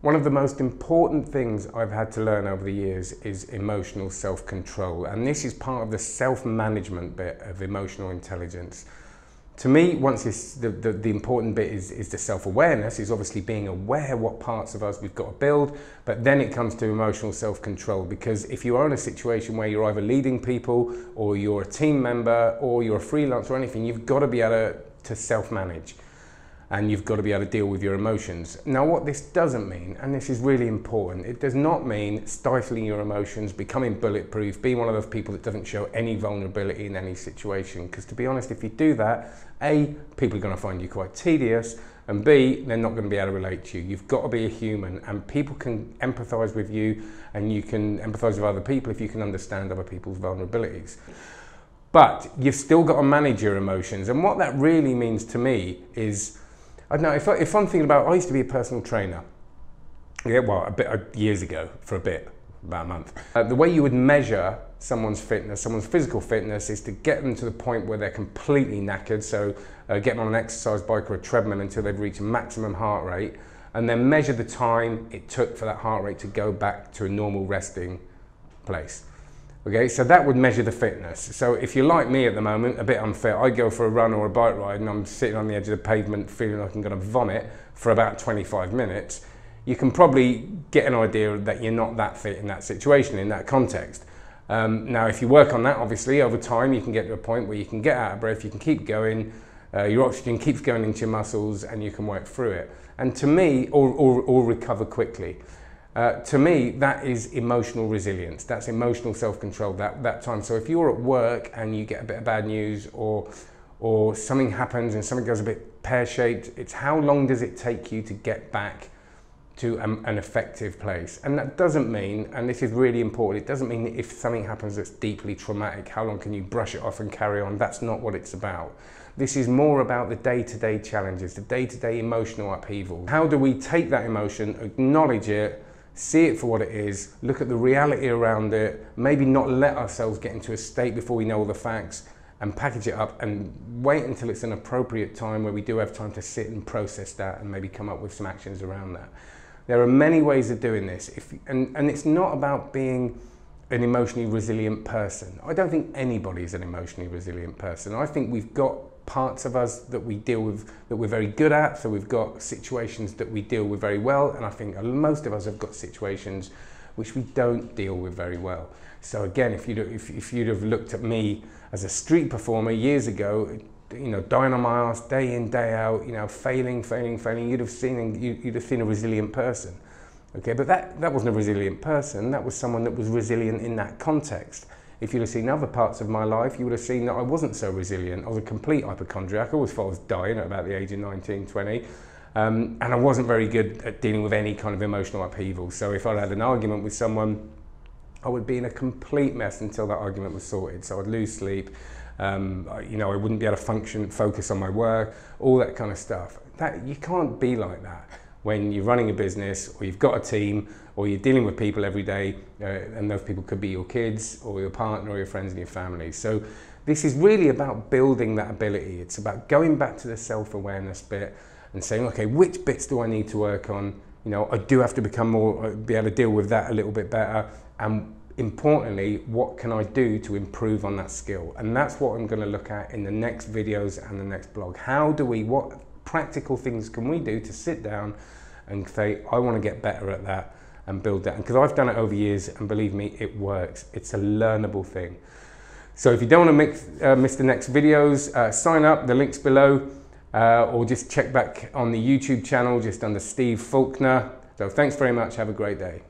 One of the most important things I've had to learn over the years is emotional self-control, and this is part of the self-management bit of emotional intelligence. To me, once the important bit is the self-awareness, is obviously being aware what parts of us we've got to build, but then it comes to emotional self-control, because if you are in a situation where you're either leading people or you're a team member or you're a freelancer or anything, you've got to be able to self-manage. And you've got to be able to deal with your emotions. Now, what this doesn't mean, and this is really important, it does not mean stifling your emotions, becoming bulletproof, being one of those people that doesn't show any vulnerability in any situation. Because to be honest, if you do that, A, people are going to find you quite tedious, and B, they're not going to be able to relate to you. You've got to be a human, and people can empathize with you, and you can empathize with other people if you can understand other people's vulnerabilities. But you've still got to manage your emotions, and what that really means to me is, I don't know, if I'm thinking about, I used to be a personal trainer, years ago, about a month. The way you would measure someone's fitness, someone's physical fitness, is to get them to the point where they're completely knackered, so get them on an exercise bike or a treadmill until they've reached a maximum heart rate, and then measure the time it took for that heart rate to go back to a normal resting place. Okay, so that would measure the fitness. So if you're like me at the moment, a bit unfit, I go for a run or a bike ride and I'm sitting on the edge of the pavement feeling like I'm going to vomit for about 25 minutes, you can probably get an idea that you're not that fit in that situation, in that context. Now, if you work on that, obviously, over time, you can get to a point where you can get out of breath, you can keep going, your oxygen keeps going into your muscles and you can work through it. And to me, or recover quickly. To me, that is emotional resilience. That's emotional self-control, that time. So if you're at work and you get a bit of bad news or something happens and something goes a bit pear-shaped, it's how long does it take you to get back to an effective place? And that doesn't mean, and this is really important, it doesn't mean that if something happens that's deeply traumatic, how long can you brush it off and carry on? That's not what it's about. This is more about the day-to-day challenges, the day-to-day emotional upheaval. How do we take that emotion, acknowledge it, see it for what it is, look at the reality around it, maybe not let ourselves get into a state before we know all the facts, and package it up and wait until it's an appropriate time where we do have time to sit and process that and maybe come up with some actions around that. There are many ways of doing this, and it's not about being an emotionally resilient person. I don't think anybody is an emotionally resilient person. I think we've got parts of us that we deal with that we're very good at, so we've got situations that we deal with very well, and I think most of us have got situations which we don't deal with very well. So again, if you'd have looked at me as a street performer years ago, you know, dying on my ass day in, day out, you know, failing, you'd have seen a resilient person. Okay, but that wasn't a resilient person, that was someone that was resilient in that context. If you'd have seen other parts of my life, you would have seen that I wasn't so resilient. I was a complete hypochondriac. I always thought I was dying at about the age of 19, 20. And I wasn't very good at dealing with any kind of emotional upheaval. So if I had an argument with someone, I would be in a complete mess until that argument was sorted. So I'd lose sleep. You know, I wouldn't be able to focus on my work, all that kind of stuff. You can't be like that when you're running a business, or you've got a team, or you're dealing with people every day, and those people could be your kids, or your partner, or your friends and your family. So this is really about building that ability. It's about going back to the self-awareness bit and saying, okay, which bits do I need to work on? You know, I do have to become more, be able to deal with that a little bit better. And importantly, what can I do to improve on that skill? And that's what I'm going to look at in the next videos and the next blog. What practical things can we do to sit down and say, I want to get better at that and build that? Because I've done it over years, and believe me, it works. It's a learnable thing. So if you don't want to miss the next videos, sign up, the link's below, or just check back on the YouTube channel just under Steve Faulkner. So thanks very much, have a great day.